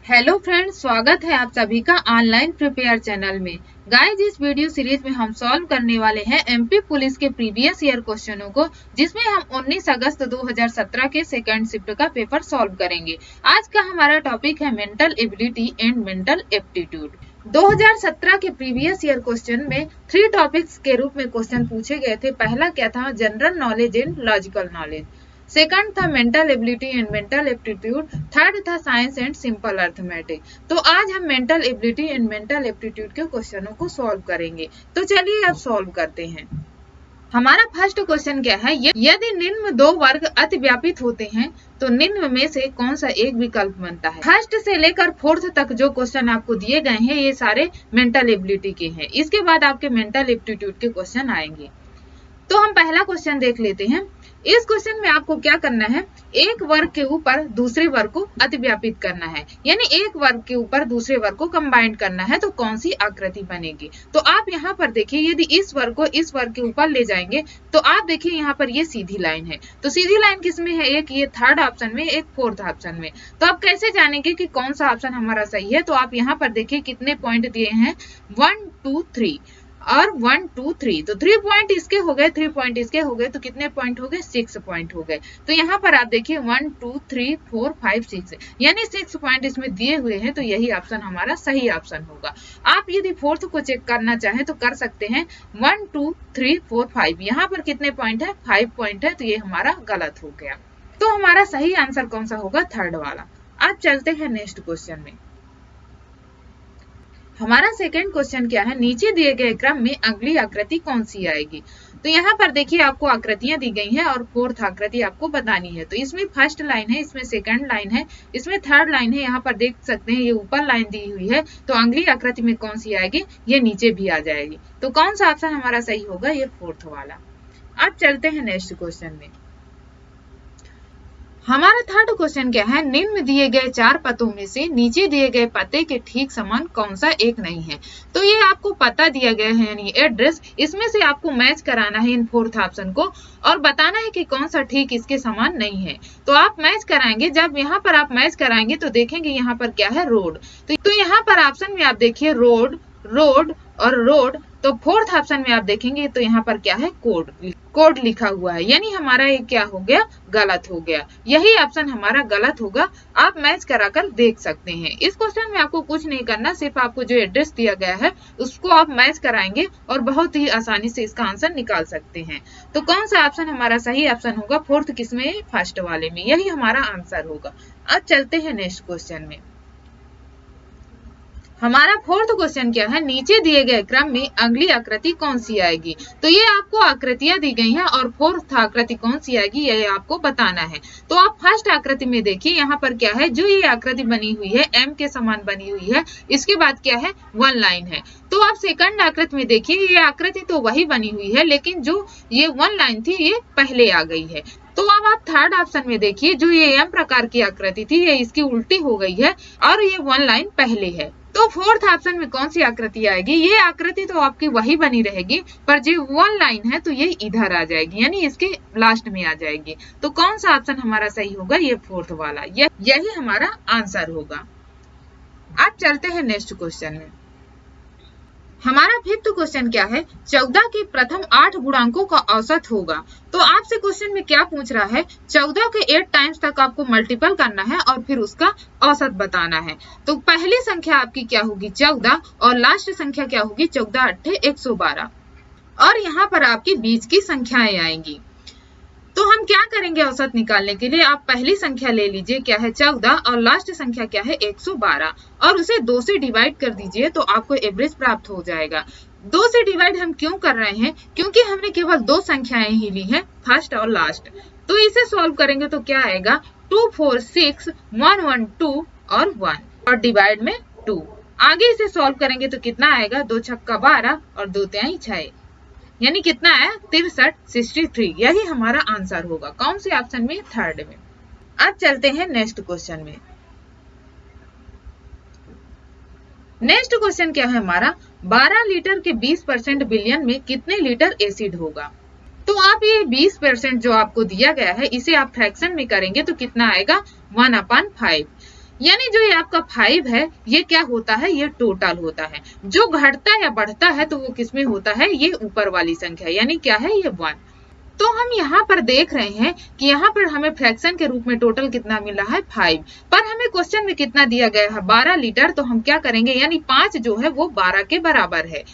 Hello friends, स्वागत है आप सभी का ऑनलाइन प्रिपेयर चैनल में। गाइस, इस वीडियो सीरीज में हम सॉल्व करने वाले हैं एमपी पुलिस के प्रीवियस ईयर क्वेश्चनों को, जिसमें हम 19 अगस्त 2017 के सेकंड शिफ्ट का पेपर सॉल्व करेंगे। आज का हमारा टॉपिक है mental ability and mental aptitude. 2017 के प्रीवियस ईयर क्वेश्चन में 3 टॉपिक्स के रूप में क्वेश्चन पूछे गए थे। पहला क्या था? General knowledge and logical knowledge. Second था mental ability and mental aptitude. Third था साइंस एंड सिंपल अर्थमेटिक। तो आज हम mental ability and mental aptitude के क्वेश्चनों को सॉल्व करेंगे। तो चलिए अब सॉल्व करते हैं। हमारा फर्स्ट क्वेश्चन क्या है? यदि निम्न 2 वर्ग अतिव्यापित होते हैं तो निम्न में से कौन सा एक विकल्प बनता है? फर्स्ट से लेकर फोर्थ तक जो क्वेश्चन आपको दिए गए हैं ये सारे मेंटल एबिलिटी के हैं। इसके बाद आपके मेंटल एप्टीट्यूड के क्वेश्चन आएंगे। तो हम पहला क्वेश्चन देख लेते हैं। इस क्वेश्चन में आपको क्या करना है? एक वर्ग के ऊपर दूसरे वर्ग को अतिव्यापित करना है, यानी एक वर्ग के ऊपर दूसरे वर्ग को कंबाइन करना है। तो कौन सी आकृति बनेगी? तो आप यहाँ पर देखिए, यदि इस वर्ग को इस वर्ग के ऊपर ले जाएंगे तो आप देखिए यहाँ पर ये सीधी लाइन है। तो सीधी लाइन किसमें है? एक ये थर्ड ऑप्शन में, एक फोर्थ ऑप्शन में। तो आप कैसे जानेंगे कि कौन सा ऑप्शन हमारा सही है? तो आप यहाँ पर देखिए कितने पॉइंट दिए हैं, 1 2 3 और 1 2 3। तो 3 पॉइंट इसके हो गए, 3 पॉइंट इसके हो गए, तो कितने पॉइंट हो गए? 6 पॉइंट हो गए। तो यहाँ पर आप देखिए 1 2 3 4 5 6, यानी 6 पॉइंट इसमें दिए हुए हैं। तो यही ऑप्शन हमारा सही ऑप्शन होगा। आप यदि फोर्थ को चेक करना चाहें तो कर सकते हैं। 1 2 3 4 5, यहाँ पर कितने पॉइंट है? 5 पॉइंट है। तो ये हमारा गलत हो गया। तो हमारा सही आंसर कौन सा होगा? थर्ड वाला। अब चलते हैं नेक्स्ट क्वेश्चन में। हमारा सेकंड क्वेश्चन क्या है? नीचे दिए गए क्रम में अगली आकृति कौन सी आएगी? तो यहाँ पर देखिए आपको आकृतियां दी गई हैं और फोर्थ आकृति आपको बतानी है। तो इसमें फर्स्ट लाइन है, इसमें सेकंड लाइन है, इसमें थर्ड लाइन है। यहाँ पर देख सकते हैं ये ऊपर लाइन दी हुई है। तो अगली आकृति में कौन सी आएगी? ये नीचे भी आ जाएगी। तो कौन सा ऑप्शन हमारा सही होगा? ये फोर्थ वाला। अब चलते हैं नेक्स्ट क्वेश्चन में। हमारा थर्ड क्वेश्चन क्या है? निम्न दिए गए 4 पतों में से नीचे दिए गए पते के ठीक समान कौन सा एक नहीं है? तो ये आपको पता दिया गया है, यानी एड्रेस। इसमें से आपको मैच कराना है इन फोर्थ ऑप्शन को और बताना है कि कौन सा ठीक इसके समान नहीं है। तो आप मैच कराएंगे। जब यहाँ पर आप मैच कराएंगे तो देखेंगे यहाँ पर क्या है? रोड। तो यहाँ पर ऑप्शन में आप देखिए रोड, रोड और रोड। तो फोर्थ ऑप्शन में आप देखेंगे तो यहाँ पर क्या है? कोड, कोड लिखा हुआ है, यानी हमारा ये क्या हो गया? गलत हो गया। यही ऑप्शन हमारा गलत होगा। आप मैच कराकर देख सकते हैं। इस क्वेश्चन में आपको कुछ नहीं करना, सिर्फ आपको जो एड्रेस दिया गया है उसको आप मैच कराएंगे और बहुत ही आसानी से इसका आंसर निकाल सकते हैं। तो कौन सा ऑप्शन हमारा सही ऑप्शन होगा? फोर्थ किसमें? फर्स्ट वाले में। यही हमारा आंसर होगा। अब चलते हैं नेक्स्ट क्वेश्चन में। हमारा फोर्थ क्वेश्चन क्या है? नीचे दिए गए क्रम में अगली आकृति कौन सी आएगी? तो ये आपको आकृतियां दी गई हैं और फोर्थ आकृति कौन सी आएगी ये आपको बताना है। तो आप फर्स्ट आकृति में देखिए यहाँ पर क्या है? जो ये आकृति बनी हुई है एम के समान बनी हुई है। इसके बाद क्या है? 1 लाइन है। तो आप सेकंड आकृति में देखिए, ये आकृति तो वही बनी हुई है, लेकिन जो ये 1 लाइन थी ये पहले आ गई है। तो अब आप थर्ड ऑप्शन में देखिए, जो ये एम प्रकार की आकृति थी ये इसकी उल्टी हो गई है और ये 1 लाइन पहले है। तो फोर्थ ऑप्शन में कौन सी आकृति आएगी? ये आकृति तो आपकी वही बनी रहेगी, पर जो 1 लाइन है तो ये इधर आ जाएगी, यानी इसके लास्ट में आ जाएगी। तो कौन सा ऑप्शन हमारा सही होगा? ये फोर्थ वाला। यही हमारा आंसर होगा। अब चलते हैं नेक्स्ट क्वेश्चन में। हमारा फिफ्थ क्वेश्चन क्या है? 14 के प्रथम 8 गुणांकों का औसत होगा। तो आपसे क्वेश्चन में क्या पूछ रहा है? 14 के 8 टाइम्स तक आपको मल्टीपल करना है और फिर उसका औसत बताना है। तो पहली संख्या आपकी क्या होगी? 14 और लास्ट संख्या क्या होगी? 14 8 112 और यहाँ पर आपकी बीच की संख्याएं आएंगी। तो हम क्या करेंगे औसत निकालने के लिए? आप पहली संख्या ले लीजिए, क्या है? 14 और लास्ट संख्या क्या है? 112 और उसे 2 से डिवाइड कर दीजिए तो आपको एवरेज प्राप्त हो जाएगा। 2 से डिवाइड हम क्यों कर रहे हैं? क्योंकि हमने केवल 2 संख्याएं ही ली हैं, फर्स्ट और लास्ट। तो इसे सॉल्व करेंगे तो क्या आएगा? 2 4 6 1 1 2 और 1 और डिवाइड में 2। आगे इसे सॉल्व करेंगे तो कितना आएगा? 2 छक्का 12 और 2 तिहाई 6, यानी कितना है? 63 63। यही हमारा आंसर होगा। कौन से ऑप्शन में? थर्ड में। अब चलते हैं नेक्स्ट क्वेश्चन में। नेक्स्ट क्वेश्चन क्या है हमारा? 12 लीटर के 20% बिलियन में कितने लीटर एसिड होगा? तो आप ये 20% जो आपको दिया गया है इसे आप फ्रैक्शन में करेंगे तो कितना आएगा? 1/5। यानी जो ये आपका 5 है ये क्या होता है, ये टोटल होता है। जो घटता या बढ़ता है तो वो किसमें होता है, ये ऊपर वाली संख्या, यानी क्या है, ये 1। तो हम यहाँ पर देख रहे हैं कि यहाँ पर हमें फ्रैक्शन के रूप में टोटल कितना मिल रहा है, 5, पर हमें क्वेश्चन में कितना दिया गया है, 12 लीटर। तो हम क्या करेंगे, यानी 5 जो है वो 12 के बराबर है।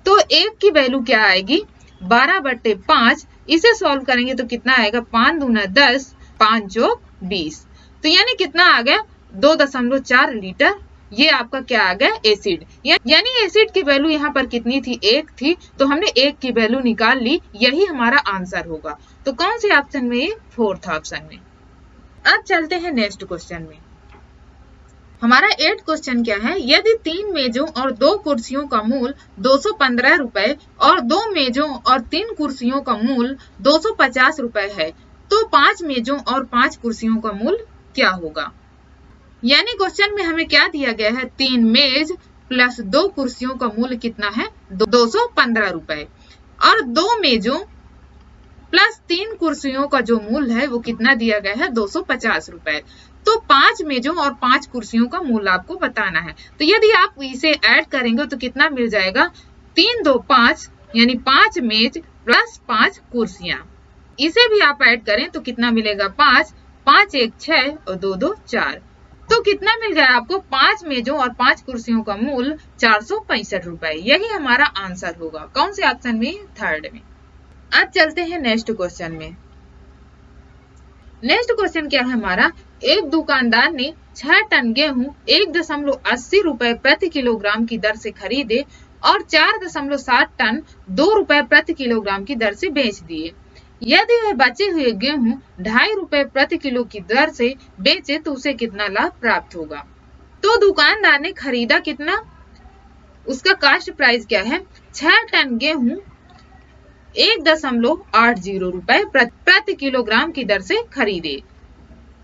तो 1 की वैल्यू क्या आएगी, 12/5। इसे सॉल्व करेंगे तो कितना आएगा, 5 दूना 10, 5 जोग 20। तो यानी कितना आ गया, 2.4 लीटर। ये आपका क्या आ गया, एसिड। यानी एसिड की वैल्यू यहाँ पर कितनी थी, 1 थी। तो हमने 1 की वैल्यू निकाल ली, यही हमारा आंसर होगा। तो कौन से ऑप्शन में, ये 4th ऑप्शन में। अब चलते हैं नेक्स्ट क्वेश्चन में। हमारा 8th क्वेश्चन क्या है, यदि 3 मेजों और 2 कुर्सियों का मूल 215 रुपए और 2 मेजों और 3 कुर्सियों का मूल 250 रुपए है, तो 5 मेजों और 5 कुर्सियों का मूल क्या होगा। यानी क्वेश्चन में हमें क्या दिया गया है, 3 मेज प्लस 2 कुर्सियों का मूल्य कितना है, 215 रुपए, और 2 मेजों प्लस 3 कुर्सियों का जो मूल्य है वो कितना दिया गया है, 250 रुपए। तो 5 मेजों और 5 कुर्सियों का मूल्य आपको बताना है। तो यदि आप इसे ऐड करेंगे तो कितना मिल जाएगा, 3 2 5, यानी 5 मेज प्लस 5 कुर्सियां। इसे भी आप ऐड करें तो कितना मिलेगा, 5 5 1 6 और 2 2 4। तो कितना मिल गया आपको, 5 मेजों और 5 कुर्सियों का मूल्य 465 रुपए। यही हमारा आंसर होगा। कौन से ऑप्शन में, 3rd में। अब चलते हैं नेक्स्ट क्वेश्चन में। नेक्स्ट क्वेश्चन क्या है हमारा, एक दुकानदार ने 6 टन गेहूं 1.80 रुपए प्रति किलोग्राम की दर से खरीदे और 4.7 टन 2 रुपए प्रति किलोग्राम की दर से बेच दिए। यदि वह बचे हुए गेहूं 2.5 रुपए प्रति किलो की दर से बेचे तो उसे कितना लाभ प्राप्त होगा। तो दुकानदार ने खरीदा कितना, उसका कास्ट प्राइस क्या है, 6 टन गेहूं 1.80 रुपए प्रति किलोग्राम की दर से खरीदे।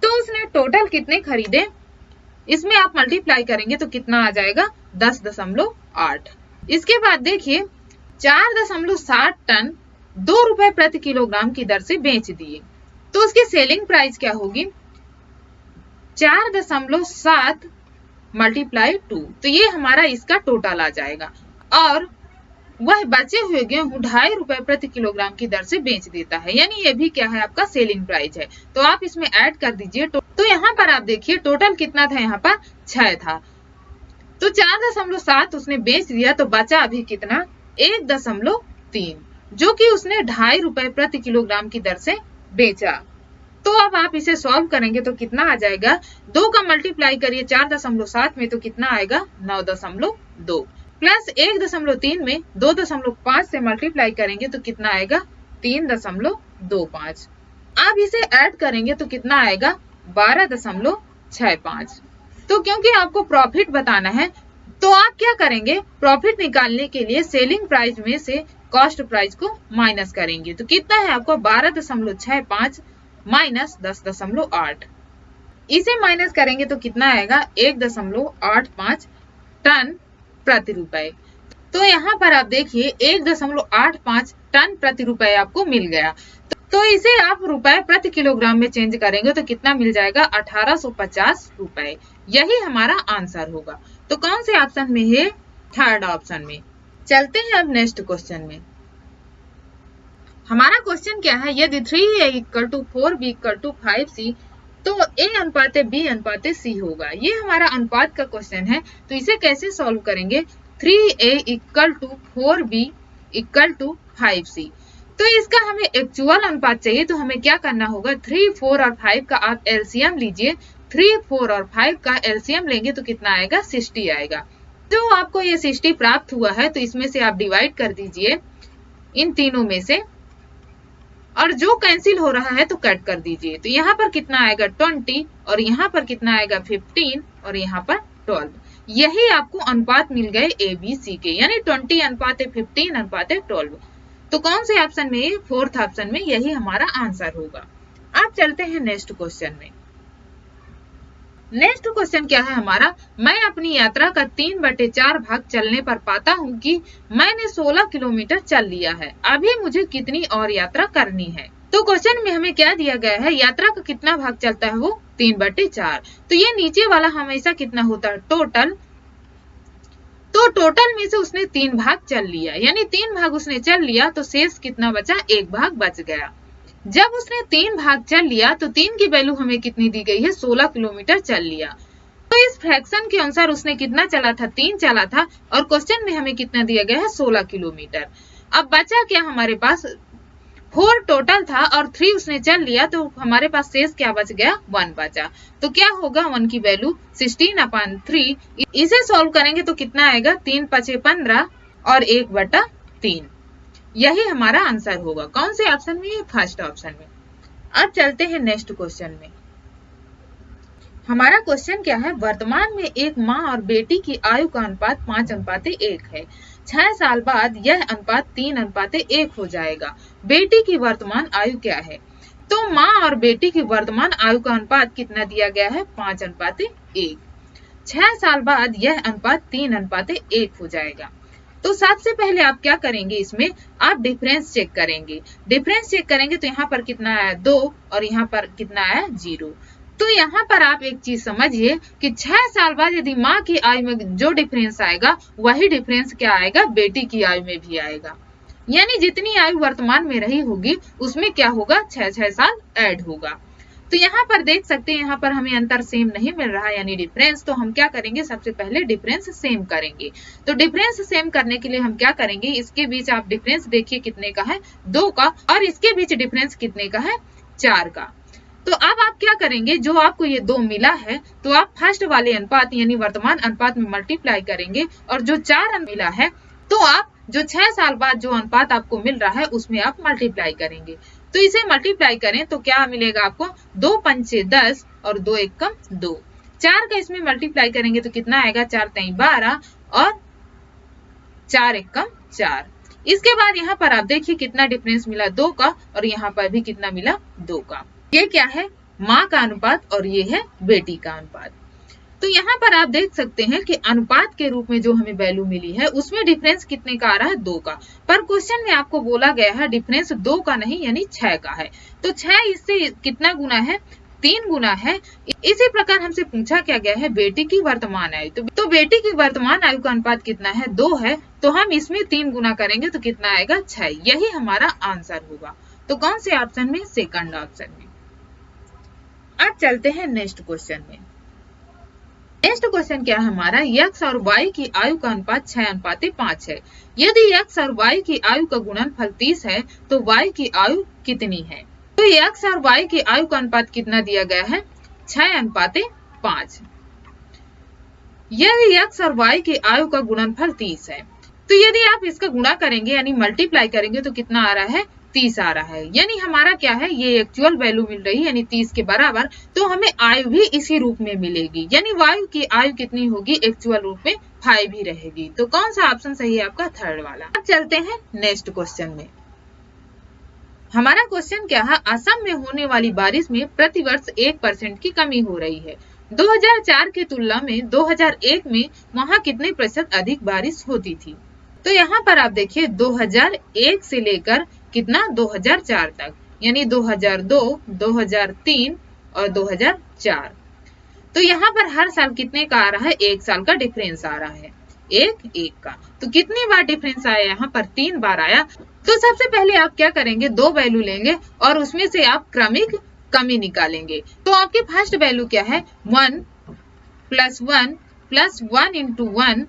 तो उसने टोटल कितने खरीदे, इसमें आप मल्टीप्लाई करेंगे तो कितना आ जाएगा, 10.8। इसके बाद देखिए 4.7 टन 2 रुपए प्रति किलोग्राम की दर से बेच दिए। तो उसकी सेलिंग प्राइस क्या होगी, 4.7 मल्टीप्लाई 2। तो ये हमारा इसका टोटल आ जाएगा। और वह बचे हुए गेहूं 2.5 रुपए प्रति किलोग्राम की दर से बेच देता है, यानी ये भी क्या है, आपका सेलिंग प्राइस है। तो आप इसमें ऐड कर दीजिए। तो यहाँ पर आप देखिए टोटल कितना था, यहाँ पर 6 था। तो 4.7 उसने बेच दिया, तो बचा अभी कितना, 1.3, जो कि उसने 2.5 रुपए प्रति किलोग्राम की दर से बेचा। तो अब आप इसे सॉल्व करेंगे तो कितना आ जाएगा, 2 का मल्टीप्लाई करिए 4.7 में तो कितना आएगा, 9.2, प्लस 1.3 में 2.5 से मल्टीप्लाई करेंगे तो कितना आएगा, 3.25। अब इसे ऐड करेंगे तो कितना आएगा, 12.65। तो क्योंकि आपको प्रॉफिट बताना है तो आप क्या करेंगे, प्रॉफिट निकालने के लिए सेलिंग प्राइस में से कॉस्ट प्राइस को माइनस करेंगे। तो कितना है आपको, 12.65 माइनस 10.8। इसे माइनस करेंगे तो कितना आएगा, 1.85 टन प्रति रुपए। तो यहाँ पर आप देखिए 1.85 टन प्रति रुपए आपको मिल गया। तो इसे आप रुपए प्रति किलोग्राम में चेंज करेंगे तो कितना मिल जाएगा, 1850 रुपए। यही हमारा आंसर होगा। तो कौन से ऑप्शन में है, 3rd ऑप्शन में। चलते हैं अब नेक्स्ट क्वेश्चन में। हमारा क्वेश्चन क्या है, यदि 3A = 4B = 5C तो A अनुपात B अनुपात C होगा। ये हमारा अनुपात का क्वेश्चन है। तो इसे कैसे सॉल्व करेंगे, 3A = 4B = 5C। तो इसका हमें एक्चुअल अनुपात चाहिए। तो हमें क्या करना होगा, 3, 4 और 5 का आप एलसीएम लीजिए। 3, 4 और 5 का एलसीएम लेंगे तो कितना आएगा, 60 आएगा। जो आपको ये 60 प्राप्त हुआ है तो इसमें से आप डिवाइड कर दीजिए इन तीनों में से, और जो कैंसिल हो रहा है तो कट कर दीजिए। तो यहाँ पर कितना आएगा, 20, और यहाँ पर कितना आएगा, 15, और यहाँ पर 12। यही आपको अनुपात मिल गए ABC के, यानी 20:15:12। तो कौन से ऑप्शन में, 4th ऑप्शन में यही हमारा आंसर होगा। अब चलते हैं नेक्स्ट क्वेश्चन में। नेक्स्ट क्वेश्चन क्या है हमारा, मैं अपनी यात्रा का 3/4 भाग चलने पर पाता हूँ कि मैंने 16 किलोमीटर चल लिया है। अभी मुझे कितनी और यात्रा करनी है। तो क्वेश्चन में हमें क्या दिया गया है, यात्रा का कितना भाग चलता है, वो 3/4। तो ये नीचे वाला हमेशा कितना होता है, टोटल। तो टोटल में से उसने 3 भाग चल लिया, यानी 3 भाग उसने चल लिया, तो शेष कितना बचा, 1 भाग बच गया। जब उसने 3 भाग चल लिया तो 3 की वैल्यू हमें कितनी दी गई है, 16 किलोमीटर चल लिया। तो इस फ्रैक्शन के अनुसार उसने कितना चला था, 3 चला था, और क्वेश्चन में हमें कितना दिया गया है, 16 किलोमीटर। अब बचा क्या हमारे पास, 4 टोटल था और 3 उसने चल लिया, तो हमारे पास शेष क्या बच गया, 1 बचा। तो क्या होगा, 1 की वैल्यू 16/3। इसे सॉल्व करेंगे तो कितना आएगा, 3×5 = 15 और 1/3। यही हमारा आंसर होगा। कौन से ऑप्शन में, ये फर्स्ट ऑप्शन में। अब चलते हैं नेक्स्ट क्वेश्चन में। हमारा क्वेश्चन क्या है, वर्तमान में एक माँ और बेटी की आयु का अनुपात 5:1 है। 6 साल बाद यह अनुपात 3:1 हो जाएगा। बेटी की वर्तमान आयु क्या है। तो माँ और बेटी की वर्तमान आयु का अनुपात कितना दिया गया है, 5:1। 6 साल बाद यह अनुपात 3:1 हो जाएगा। तो सबसे पहले आप क्या करेंगे, इसमें आप डिफरेंस चेक करेंगे। डिफरेंस चेक करेंगे तो यहाँ पर कितना आया, 2, और यहाँ पर कितना आया, 0। तो यहाँ पर आप एक चीज समझिए कि 6 साल बाद यदि माँ की आयु में जो डिफरेंस आएगा, वही डिफरेंस क्या आएगा, बेटी की आयु में भी आएगा। यानी जितनी आयु वर्तमान में रही होगी उसमें क्या होगा, 6 साल ऐड होगा। तो यहाँ पर देख सकते हैं, यहाँ पर हमें अंतर सेम नहीं मिल रहा, यानी डिफरेंस। तो हम क्या करेंगे, सबसे पहले डिफरेंस सेम करेंगे। तो डिफरेंस सेम करने के लिए हम क्या करेंगे, इसके बीच आप डिफरेंस देखिए कितने का है, 2 का, और इसके बीच डिफरेंस कितने का है, 4 का। तो अब आप क्या करेंगे, जो आपको ये 2 मिला है, तो आप फर्स्ट वाले अनुपात यानी वर्तमान अनुपात में मल्टीप्लाई करेंगे, और जो 4 मिला है, तो आप जो 6 साल बाद जो अनुपात आपको मिल रहा है उसमें आप मल्टीप्लाई करेंगे। तो इसे मल्टीप्लाई करें तो क्या मिलेगा आपको, 2×5 = 10 और 2×1 = 2। 4 का इसमें मल्टीप्लाई करेंगे तो कितना आएगा, 4×3 = 12 और 4×1 = 4। इसके बाद यहाँ पर आप देखिए कितना डिफरेंस मिला, 2 का, और यहाँ पर भी कितना मिला, 2 का। ये क्या है, माँ का अनुपात, और ये है बेटी का अनुपात। तो यहाँ पर आप देख सकते हैं कि अनुपात के रूप में जो हमें वैल्यू मिली है उसमें डिफरेंस कितने का आ रहा है, 2 का। पर क्वेश्चन में आपको बोला गया है डिफरेंस 2 का नहीं यानी 6 का है। तो 6 इससे कितना गुना है, 3 गुना है। इसी प्रकार हमसे पूछा क्या गया है, बेटी की वर्तमान आयु। तो बेटी की वर्तमान आयु का अनुपात कितना है, 2 है। तो हम इसमें 3 गुना करेंगे तो कितना आएगा, 6। यही हमारा आंसर होगा। तो कौन से ऑप्शन में, सेकंड ऑप्शन में। अब चलते हैं नेक्स्ट क्वेश्चन में। नेक्स्ट क्वेश्चन क्या है हमारा, x और y की आयु का अनुपात 6:5 है। यदि x और y की आयु का गुणनफल 30 है तो y की आयु कितनी है। तो x और y की आयु का अनुपात कितना दिया गया है, 6:5। यदि x और y की आयु का गुणनफल 30 है, तो यदि आप इसका गुणा करेंगे यानी मल्टीप्लाई करेंगे तो कितना आ रहा है, 30 आ रहा है। यानी हमारा क्या है, ये एक्चुअल वैल्यू मिल रही है यानी 30 के बराबर। तो हमें आयु भी इसी रूप में मिलेगी, यानी वायु की आयु कितनी होगी, एक्चुअल रूप में 5 ही रहेगी। तो कौन सा ऑप्शन सही है आपका, थर्ड वाला। अब चलते हैं नेक्स्ट क्वेश्चन में। हमारा क्वेश्चन क्या है, असम में होने वाली बारिश में प्रतिवर्ष 1% की कमी हो रही है। 2004 की तुलना में 2001 में वहाँ कितने प्रतिशत अधिक बारिश होती थी। तो यहाँ पर आप देखिए 2001 से लेकर कितना, 2004 तक, यानी 2002, 2003 और 2004। तो यहाँ पर हर साल कितने का आ रहा है, 1 साल का डिफरेंस आ रहा है, 1 का। तो कितनी बार डिफरेंस आया, यहाँ पर 3 बार आया। तो सबसे पहले आप क्या करेंगे, 2 वैल्यू लेंगे और उसमें से आप क्रमिक कमी निकालेंगे। तो आपकी फर्स्ट वैल्यू क्या है, 1 + 1 + 1 × 1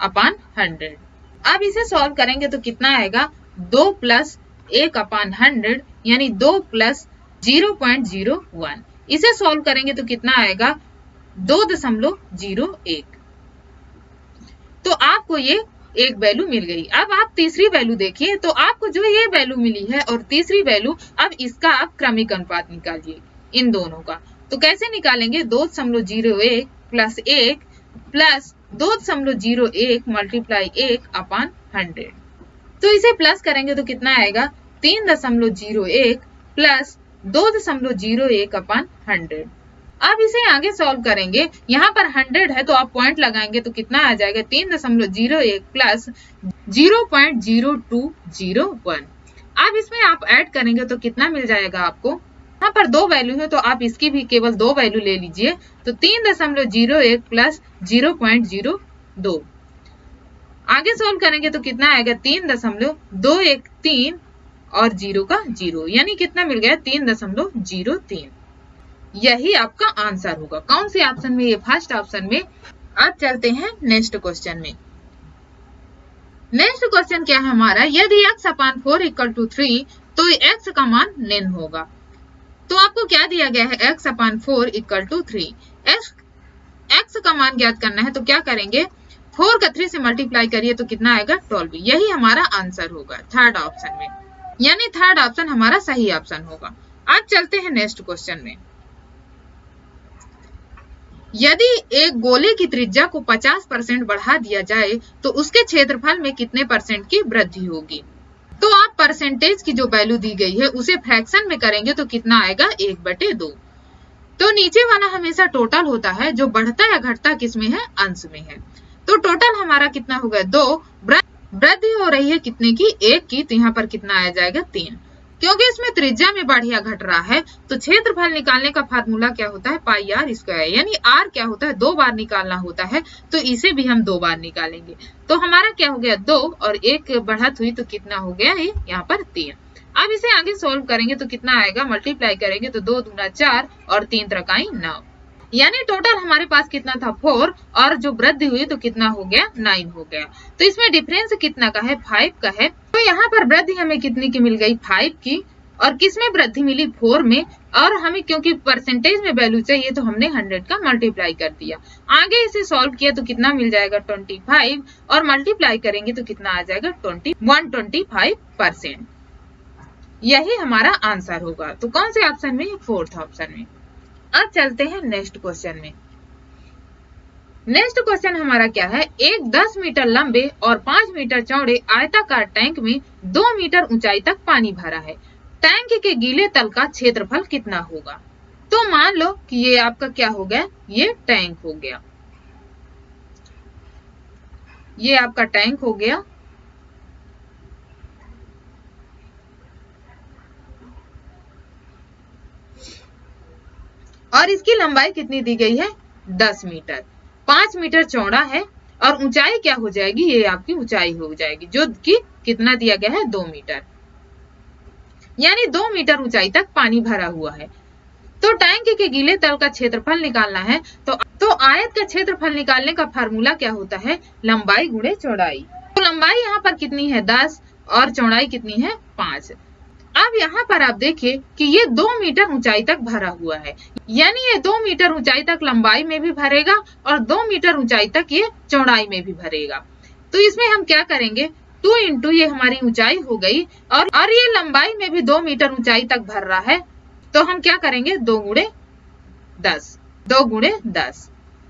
/ 100। अब इसे सॉल्व करेंगे तो कितना आएगा, 2 + 1/100 यानी 2 + 0.01। इसे सॉल्व करेंगे तो कितना आएगा, 2.01। तो आपको ये एक वैल्यू मिल गई। अब आप तीसरी वैल्यू देखिए, तो आपको जो ये वैल्यू मिली है और तीसरी वैल्यू, अब इसका आप क्रमिक अनुपात निकालिए इन दोनों का। तो कैसे निकालेंगे, 2.01 + 1 + 2.01 × 1/100। तो इसे प्लस करेंगे तो कितना आएगा, 3.01 + 2.01/100। अब इसे आगे सॉल्व करेंगे, यहाँ पर 100 है तो आप पॉइंट लगाएंगे तो कितना आ जाएगा, 3.01 + 0.0201। अब इसमें आप ऐड करेंगे तो कितना मिल जाएगा आपको, यहाँ पर 2 वैल्यू है तो आप इसकी भी केवल 2 वैल्यू ले लीजिए, तो 3.01 प्लस 0.02। आगे सोल्व करेंगे तो कितना आएगा 3.213 और 0 का 0, यानी कितना मिल गया 3.03। यही आपका आंसर होगा। कौन से ऑप्शन में, ये फर्स्ट ऑप्शन में। अब चलते हैं नेक्स्ट क्वेश्चन में। नेक्स्ट क्वेश्चन क्या है हमारा, यदि x/4 = 3 तो x का मान निम्न होगा। तो आपको क्या दिया गया है, x/4 = 3। x का मान ज्ञात करना है तो क्या करेंगे, 4 का 3 से मल्टीप्लाई करिए तो कितना आएगा 12। यही हमारा आंसर होगा थर्ड ऑप्शन में, यानी थर्ड ऑप्शन हमारा सही ऑप्शन होगा। अब चलते हैं नेक्स्ट क्वेश्चन में। यदि एक गोले की त्रिज्या को 50% बढ़ा दिया जाए तो उसके क्षेत्रफल में कितने % की वृद्धि होगी। तो आप परसेंटेज की जो वैल्यू दी गई है उसे फ्रैक्शन में करेंगे तो कितना आएगा 1/2। तो नीचे वाला हमेशा टोटल होता है, जो बढ़ता या घटता किस में है, अंश में है। तो टोटल हमारा कितना हो गया 2, वृद्धि हो रही है कितने की, 1 की, तो यहाँ पर कितना आ जाएगा 3। क्योंकि इसमें त्रिज्या में बढ़ या घट रहा है तो क्षेत्रफल निकालने का फार्मूला क्या होता है, πr², यानी r क्या होता है 2 बार निकालना होता है, तो इसे भी हम 2 बार निकालेंगे। तो हमारा क्या हो गया 2 और 1 बढ़त हुई तो कितना हो गया है यहाँ पर 3। अब इसे आगे सोल्व करेंगे तो कितना आएगा, मल्टीप्लाई करेंगे तो 2 दूना 4 और 3 त्रिकाई 9, यानी टोटल हमारे पास कितना था 4 और जो वृद्धि हुई तो कितना हो गया 9 हो गया। तो इसमें डिफरेंस कितना का है, 5 का है। तो यहाँ पर वृद्धि हमें कितनी की मिल गई, 5 की, और किसमें वृद्धि मिली 4 में, और हमें क्योंकि परसेंटेज में वैल्यू चाहिए तो हमने 100 का मल्टीप्लाई कर दिया। आगे इसे सॉल्व किया तो कितना मिल जाएगा 25 और मल्टीप्लाई करेंगे तो कितना आ जाएगा 125%। यही हमारा आंसर होगा। तो कौन से ऑप्शन में, फोर्थ ऑप्शन में। अब चलते हैं नेक्स्ट क्वेश्चन में। नेक्स्ट क्वेश्चन हमारा क्या है, एक 10 मीटर लंबे और 5 मीटर चौड़े आयताकार टैंक में 2 मीटर ऊंचाई तक पानी भरा है। टैंक के गीले तल का क्षेत्रफल कितना होगा। तो मान लो कि ये आपका क्या हो गया, ये टैंक हो गया, ये आपका टैंक हो गया। और इसकी लंबाई कितनी दी गई है 10 मीटर, 5 मीटर चौड़ा है और ऊंचाई क्या हो जाएगी, ये आपकी ऊंचाई हो जाएगी जो कि कितना दिया गया है 2 मीटर, यानी 2 मीटर ऊंचाई तक पानी भरा हुआ है। तो टैंक के गीले तल का क्षेत्रफल निकालना है तो आयत का क्षेत्रफल निकालने का फार्मूला क्या होता है, लंबाई गुणे चौड़ाई। तो लंबाई यहाँ पर कितनी है 10 और चौड़ाई कितनी है 5। अब यहाँ पर आप देखिए कि ये 2 मीटर ऊंचाई तक भरा हुआ है, यानी ये 2 मीटर ऊंचाई तक लंबाई में भी भरेगा और 2 मीटर ऊंचाई तक ये चौड़ाई में भी भरेगा। तो इसमें हम क्या करेंगे, 2 इंटू ये हमारी ऊंचाई हो गई और ये लंबाई में भी 2 मीटर ऊंचाई तक भर रहा है, तो हम क्या करेंगे 2 गुणे 10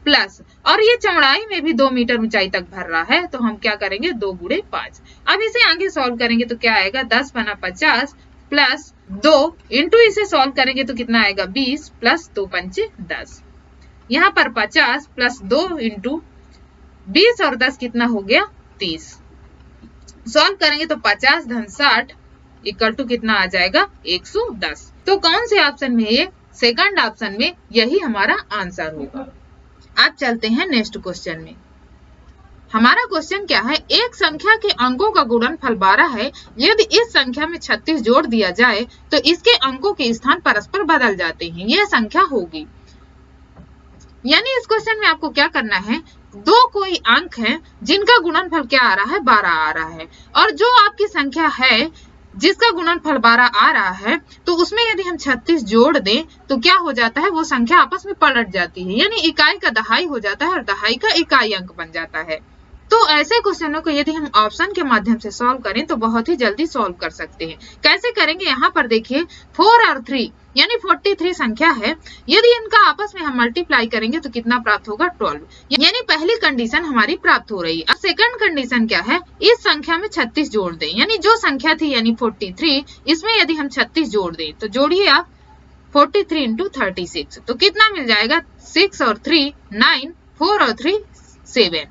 प्लस, और ये चौड़ाई में भी 2 मीटर ऊंचाई तक भर रहा है तो हम क्या करेंगे 2 गुणे 5। अब इसे आगे सॉल्व करेंगे तो क्या आएगा 10 × 50 प्लस 2 इंटू इसे सॉल्व करेंगे तो कितना आएगा 20 प्लस 2 × 5 10। यहाँ पर 50 प्लस 2 इंटू 20 और 10 कितना हो गया 30। सॉल्व करेंगे तो 50 × 60 इक्वल टू कितना आ जाएगा 110। तो कौन से ऑप्शन में, ये सेकंड ऑप्शन में यही हमारा आंसर होगा। अब चलते हैं नेक्स्ट क्वेश्चन में। हमारा क्वेश्चन क्या है, एक संख्या के अंकों का गुणनफल 12 है, यदि इस संख्या में 36 जोड़ दिया जाए तो इसके अंकों के स्थान परस्पर बदल जाते हैं, यह संख्या होगी। यानी इस क्वेश्चन में आपको क्या करना है, 2 कोई अंक है जिनका गुणनफल क्या आ रहा है 12 आ रहा है, और जो आपकी संख्या है जिसका गुणनफल 12 आ रहा है तो उसमें यदि हम 36 जोड़ दें तो क्या हो जाता है, वो संख्या आपस में पलट जाती है, यानी इकाई का दहाई हो जाता है और दहाई का इकाई अंक बन जाता है। तो ऐसे क्वेश्चनों को यदि हम ऑप्शन के माध्यम से सॉल्व करें तो बहुत ही जल्दी सॉल्व कर सकते हैं। कैसे करेंगे, यहाँ पर देखिए 4 और 3 यानी 43 संख्या है, यदि इनका आपस में हम मल्टीप्लाई करेंगे तो कितना प्राप्त होगा 12, यानी पहली कंडीशन हमारी प्राप्त हो रही है। अब सेकंड कंडीशन क्या है, इस संख्या में 36 जोड़ दें, यानी जो संख्या थी यानी 43 इसमें यदि हम 36 जोड़ दें तो जोड़िए आप 43 × 36 तो कितना मिल जाएगा 6 और 3 9, 4 और 3 7।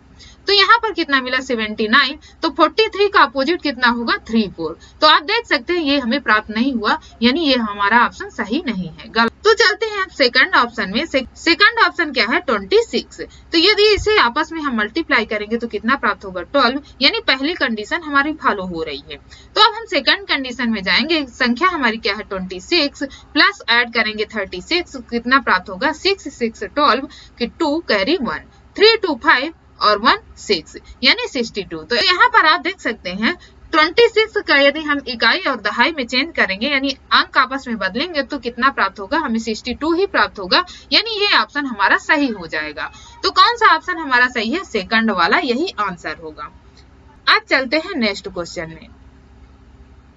तो यहाँ पर कितना मिला 79, तो 43 का अपोजिट कितना होगा 34। तो आप देख सकते हैं ये हमें प्राप्त नहीं हुआ, यानी ये हमारा ऑप्शन सही नहीं है, गलत। तो चलते हैं अब सेकंड ऑप्शन में। सेकंड ऑप्शन क्या है 26। तो यदि इसे आपस में हम मल्टीप्लाई करेंगे तो कितना प्राप्त होगा 12, यानी पहली कंडीशन हमारी फॉलो हो रही है। तो अब हम सेकंड कंडीशन में जाएंगे। संख्या हमारी क्या है 26 प्लस ऐड करेंगे 36, कितना प्राप्त होगा 6 6 12 कि 2 कैरी 1, 3 2 5 और 1 6, यानी 62। तो यहाँ पर आप देख सकते हैं 26 का यदि हम इकाई और दहाई में चेंज करेंगे, यानी अंक आपस में बदलेंगे, तो कितना प्राप्त होगा, हमें 62 ही प्राप्त होगा, यानी ये ऑप्शन हमारा सही हो जाएगा। तो कौन सा ऑप्शन हमारा सही है, सेकंड वाला, यही आंसर होगा। आज चलते हैं नेक्स्ट क्वेश्चन में।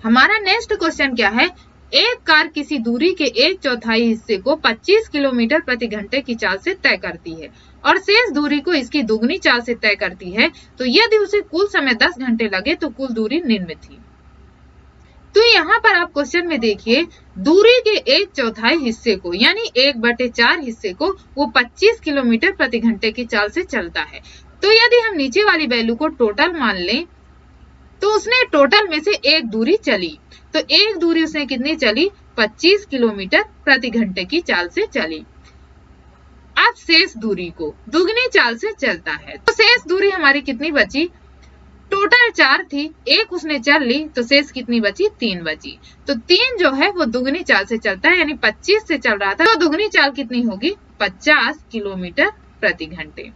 हमारा नेक्स्ट क्वेश्चन क्या है, एक कार किसी दूरी के 1/4 हिस्से को 25 किलोमीटर प्रति घंटे की चाल से तय करती है और शेष दूरी को इसकी दुगनी चाल से तय करती है, तो यदि उसे कुल समय 10 घंटे लगे तो कुल दूरी निम्न थी। तो यहाँ पर आप क्वेश्चन में देखिए, दूरी के 1/4 हिस्से को यानी 1/4 हिस्से को वो 25 किलोमीटर प्रति घंटे की चाल से चलता है। तो यदि हम नीचे वाली वैल्यू को टोटल मान लें, तो उसने टोटल में से एक दूरी चली, तो एक दूरी उसने कितनी चली 25 किलोमीटर प्रति घंटे की चाल से चली। अब शेष दूरी को दुगनी चाल से चलता है, तो शेष दूरी हमारी कितनी बची, टोटल 4 थी, एक उसने चल ली, तो शेष कितनी बची 3 बची। तो 3 जो है वो दुगनी चाल से चलता है, यानी 25 से चल रहा था, तो दुगनी चाल कितनी होगी 50 किलोमीटर प्रति घंटे,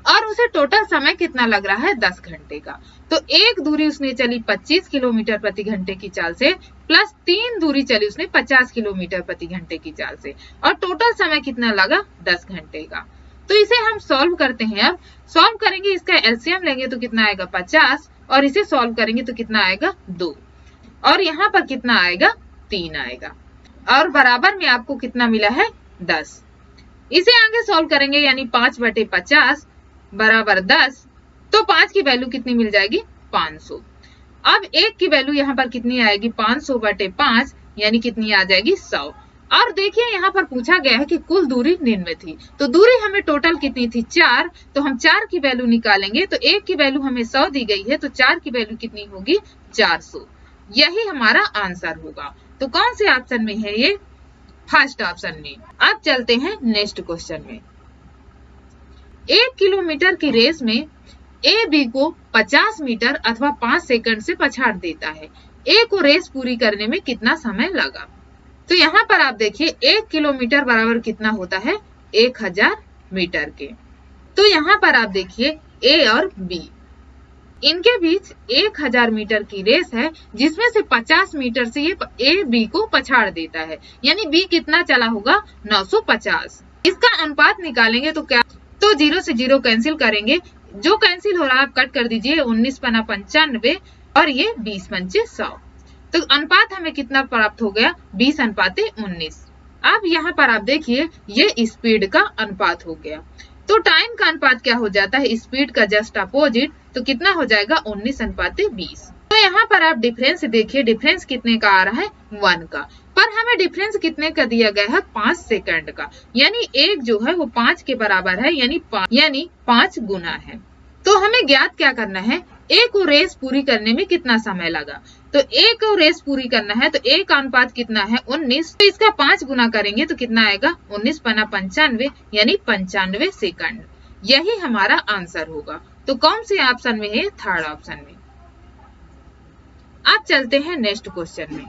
और उसे टोटल समय कितना लग रहा है 10 घंटे का। तो एक दूरी उसने चली 25 किलोमीटर प्रति घंटे की चाल से, प्लस 3 दूरी चली उसने 50 किलोमीटर प्रति घंटे की चाल से, और टोटल समय कितना लगा 10 घंटे का। तो इसे हम सॉल्व करते हैं। अब सॉल्व करेंगे, इसका एलसीएम लेंगे तो कितना आएगा 50, और इसे सॉल्व करेंगे तो कितना आएगा 2, और यहाँ पर कितना आएगा 3 आएगा, और बराबर में आपको कितना मिला है 10। इसे आगे सॉल्व करेंगे, यानी 5/50 बराबर 10, तो 5 की वैल्यू कितनी मिल जाएगी 500। अब 1 की वैल्यू यहाँ पर कितनी आएगी 500/5, यानी कितनी आ जाएगी 100। और देखिए यहाँ पर पूछा गया है कि कुल दूरी निम्न थी, तो दूरी हमें टोटल कितनी थी 4, तो हम 4 की वैल्यू निकालेंगे, तो 1 की वैल्यू हमें 100 दी गई है, तो 4 की वैल्यू कितनी होगी 400, यही हमारा आंसर होगा। तो कौन से ऑप्शन में है ये, फर्स्ट ऑप्शन में। अब चलते हैं नेक्स्ट क्वेश्चन में। 1 किलोमीटर की रेस में ए बी को 50 मीटर अथवा 5 सेकंड से पछाड़ देता है, ए को रेस पूरी करने में कितना समय लगा। तो यहाँ पर आप देखिए 1 किलोमीटर बराबर कितना होता है 1000 मीटर के। तो यहाँ पर आप देखिए ए और बी, इनके बीच 1000 मीटर की रेस है, जिसमें से 50 मीटर से ये ए बी को पछाड़ देता है, यानी बी कितना चला होगा 950। इसका अनुपात निकालेंगे तो क्या, तो 0 से 0 कैंसिल करेंगे, जो कैंसिल हो रहा है आप कट कर दीजिए, 19 पना 95 और ये 20 पंचे 100। तो अनुपात हमें कितना प्राप्त हो गया 20:19। अब यहाँ पर आप देखिए ये स्पीड का अनुपात हो गया, तो टाइम का अनुपात क्या हो जाता है स्पीड का जस्ट अपोजिट, तो कितना हो जाएगा 19:20। तो यहाँ पर आप डिफरेंस देखिए, डिफरेंस कितने का आ रहा है 1 का, पर हमें डिफरेंस कितने का दिया गया है 5 सेकंड का, यानी एक जो है वो 5 के बराबर है, यानी 5 गुना है। तो हमें ज्ञात क्या करना है, ए को रेस पूरी करने में कितना समय लगा। तो ए को रेस पूरी करना है, तो ए का अनुपात कितना है 19, तो इसका 5 गुना करेंगे तो कितना आएगा 19 पना 95, यानी 95 सेकंड, यही हमारा आंसर होगा। तो कौन से ऑप्शन में है, थर्ड ऑप्शन में। अब चलते हैं नेक्स्ट क्वेश्चन में।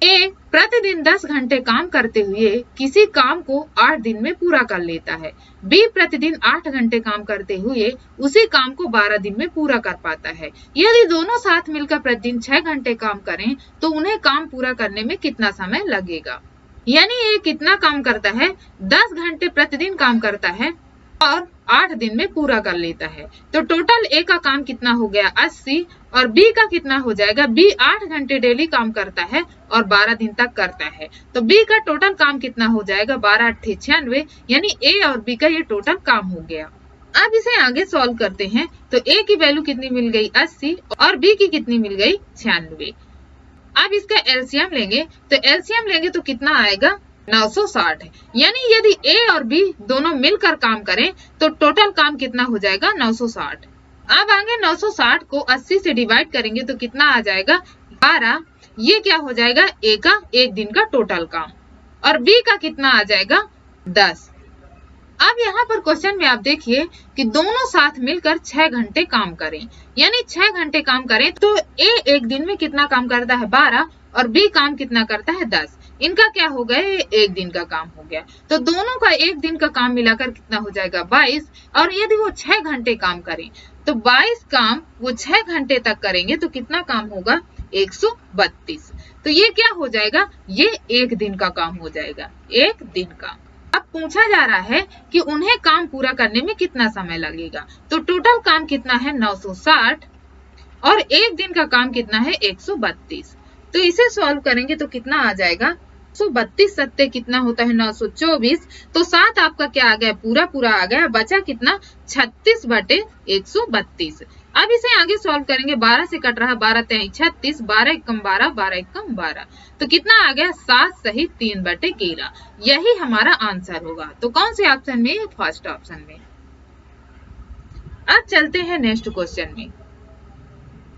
ए प्रतिदिन 10 घंटे काम करते हुए किसी काम को 8 दिन में पूरा कर लेता है, बी प्रतिदिन 8 घंटे काम करते हुए उसी काम को 12 दिन में पूरा कर पाता है। यदि दोनों साथ मिलकर प्रतिदिन 6 घंटे काम करें तो उन्हें काम पूरा करने में कितना समय लगेगा। यानी ये कितना काम करता है 10 घंटे प्रतिदिन काम करता है और 8 दिन में पूरा कर लेता है, तो टोटल ए का काम कितना हो गया 80, और बी का कितना हो जाएगा, बी 8 घंटे डेली काम करता है और 12 दिन तक करता है, तो बी का टोटल काम कितना हो जाएगा 12 8 96, यानी ए और बी का ये टोटल काम हो गया। अब इसे आगे सॉल्व करते हैं, तो ए की वैल्यू कितनी मिल गई 80 और बी की कितनी मिल गई 96। अब इसका एलसीएम लेंगे, तो एलसीएम लेंगे तो कितना आएगा 960 है। यानी यदि ए और बी दोनों मिलकर काम करें तो टोटल काम कितना हो जाएगा 960। अब आगे 960 को 80 से डिवाइड करेंगे तो कितना आ जाएगा 12। ये क्या हो जाएगा ए का एक दिन का टोटल काम और बी का कितना आ जाएगा 10। अब यहाँ पर क्वेश्चन में आप देखिए कि दोनों साथ मिलकर 6 घंटे काम करें, यानी 6 घंटे काम करें तो ए एक दिन में कितना काम करता है 12 और बी काम कितना करता है 10। इनका क्या हो गया एक दिन का काम हो गया, तो दोनों का एक दिन का काम मिलाकर कितना हो जाएगा 22। और यदि वो 6 घंटे काम करें तो 22 काम वो 6 घंटे तक करेंगे तो कितना काम होगा 132। तो ये क्या हो जाएगा, ये एक दिन का काम हो जाएगा, एक दिन का। अब पूछा जा रहा है कि उन्हें काम पूरा करने में कितना समय लगेगा, तो टोटल काम कितना है 960 और एक दिन का काम कितना है 132। तो इसे सॉल्व करेंगे तो कितना आ जाएगा 132 सत्ते कितना होता है 924। तो 7 आपका क्या आ गया पूरा आ गया, बचा कितना 36/132। अब इसे आगे सॉल्व करेंगे, 12 से कट रहा 12 3 36, 12 एकम 12, 12 एकम 12, तो कितना आ गया 7 सही 3/11। यही हमारा आंसर होगा। तो कौन से ऑप्शन में, फर्स्ट ऑप्शन में। अब चलते हैं नेक्स्ट क्वेश्चन में।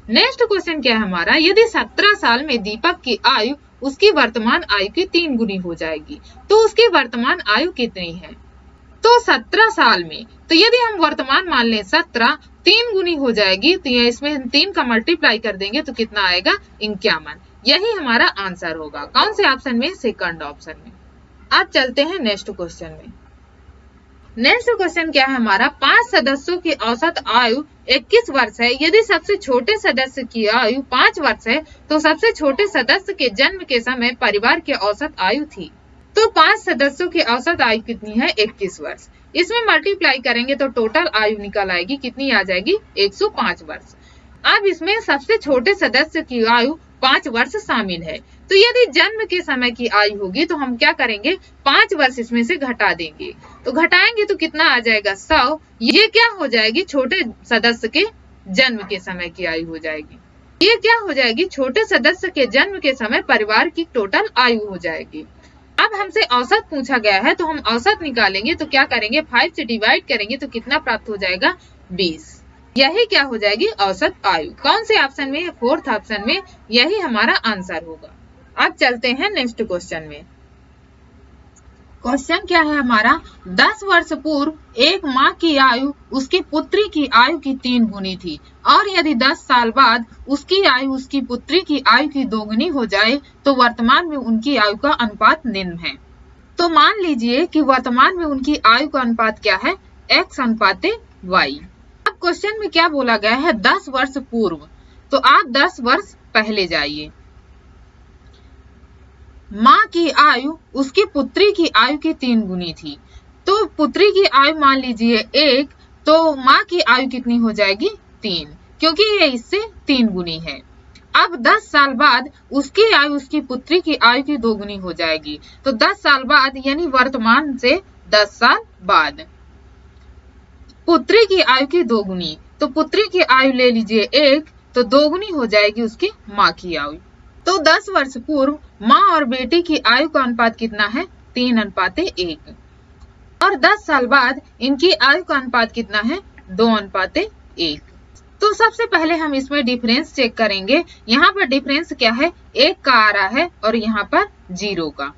नेक्स्ट क्वेश्चन क्या है हमारा, यदि 17 साल में दीपक की आयु उसकी वर्तमान आयु की 3 गुनी हो जाएगी तो उसकी वर्तमान आयु कितनी है। तो 17 साल में, तो यदि हम वर्तमान मान लें 17, 3 गुनी हो जाएगी तो इसमें 3 का मल्टीप्लाई कर देंगे तो कितना आएगा 51। यही हमारा आंसर होगा। कौन से ऑप्शन में, सेकंड ऑप्शन में। अब चलते हैं नेक्स्ट क्वेश्चन में। नेक्स्ट क्वेश्चन क्या है हमारा, 5 सदस्यों की औसत आयु 21 वर्ष है। यदि सबसे छोटे सदस्य की आयु 5 वर्ष है तो सबसे छोटे सदस्य के जन्म के समय परिवार की औसत आयु थी। तो 5 सदस्यों की औसत आयु कितनी है 21 वर्ष। इसमें मल्टीप्लाई करेंगे तो टोटल आयु निकल आएगी, कितनी आ जाएगी 105 वर्ष। अब इसमें सबसे छोटे सदस्य की आयु 5 वर्ष शामिल है, तो यदि जन्म के समय की आयु होगी तो हम क्या करेंगे 5 वर्ष इसमें से घटा देंगे, तो घटाएंगे तो कितना आ जाएगा 100। ये क्या हो जाएगी छोटे सदस्य के जन्म के समय की आयु हो जाएगी। ये क्या हो जाएगी छोटे सदस्य के जन्म के समय परिवार की टोटल आयु हो जाएगी। अब हमसे औसत पूछा गया है तो हम औसत निकालेंगे तो क्या करेंगे 5 से डिवाइड करेंगे तो कितना प्राप्त हो जाएगा 20। यही क्या हो जाएगी औसत आयु। कौन से ऑप्शन में, फोर्थ ऑप्शन में। यही हमारा आंसर होगा। अब चलते हैं नेक्स्ट क्वेश्चन में। क्वेश्चन क्या है हमारा, 10 वर्ष पूर्व एक माँ की आयु उसकी पुत्री की आयु की 3 गुनी थी और यदि 10 साल बाद उसकी आयु उसकी पुत्री की आयु की 2 गुनी हो जाए तो वर्तमान में उनकी आयु का अनुपात निम्न है। तो मान लीजिए कि वर्तमान में उनकी आयु का अनुपात क्या है x अनुपात y। अब क्वेश्चन में क्या बोला गया है 10 वर्ष पूर्व, तो आप 10 वर्ष पहले जाइए। माँ की आयु उसकी पुत्री की आयु की 3 गुनी थी, तो पुत्री की आयु मान लीजिए 1, तो माँ की आयु कितनी हो जाएगी 3, क्योंकि ये इससे 3 गुनी है। अब 10 साल बाद उसकी आयु उसकी पुत्री की आयु की 2 गुनी हो जाएगी, तो 10 साल बाद यानी वर्तमान से 10 साल बाद पुत्री की आयु की 2 गुनी, तो पुत्री की आयु ले लीजिए 1, तो 2 गुनी हो जाएगी उसकी माँ की आयु। तो 10 वर्ष पूर्व माँ और बेटी की आयु का अनुपात कितना है 3:1 और 10 साल बाद इनकी आयु का अनुपात कितना है 2:1। तो सबसे पहले हम इसमें डिफरेंस चेक करेंगे। यहाँ पर डिफरेंस क्या है 1 का आ रहा है और यहाँ पर 0 का।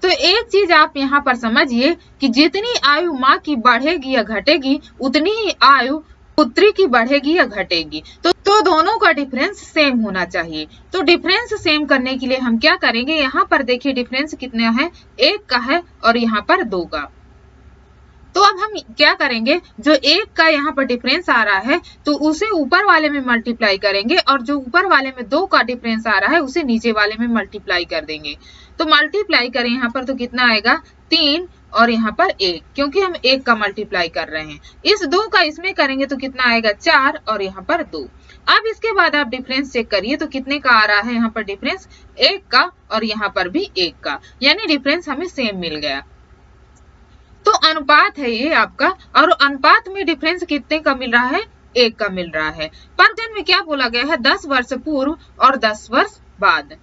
तो एक चीज आप यहाँ पर समझिए कि जितनी आयु माँ की बढ़ेगी या घटेगी उतनी ही आयु पुत्री की बढ़ेगी या घटेगी, तो दोनों का डिफरेंस सेम होना चाहिए। तो डिफरेंस सेम करने के लिए हम क्या करेंगे, यहाँ पर देखिए डिफरेंस कितना है 1 का है और यहाँ पर 2 का। तो अब हम क्या करेंगे, जो 1 का यहाँ पर डिफरेंस आ रहा है तो उसे ऊपर वाले में मल्टीप्लाई करेंगे और जो ऊपर वाले में 2 का डिफरेंस आ रहा है उसे नीचे वाले में मल्टीप्लाई कर देंगे। तो मल्टीप्लाई करें यहाँ पर तो कितना आएगा 3 और यहाँ पर 1, क्योंकि हम 1 का मल्टीप्लाई कर रहे हैं। इस 2 का इसमें करेंगे तो कितना आएगा 4 और यहाँ पर 2। अब इसके बाद आप डिफरेंस चेक करिए तो कितने का आ रहा है यहाँ पर डिफरेंस 1 का और यहाँ पर भी 1 का, यानी डिफरेंस हमें सेम मिल गया। तो अनुपात है ये आपका, और अनुपात में डिफरेंस कितने का मिल रहा है 1 का मिल रहा है। पर में क्या बोला गया है 10 वर्ष पूर्व और 10 वर्ष बाद।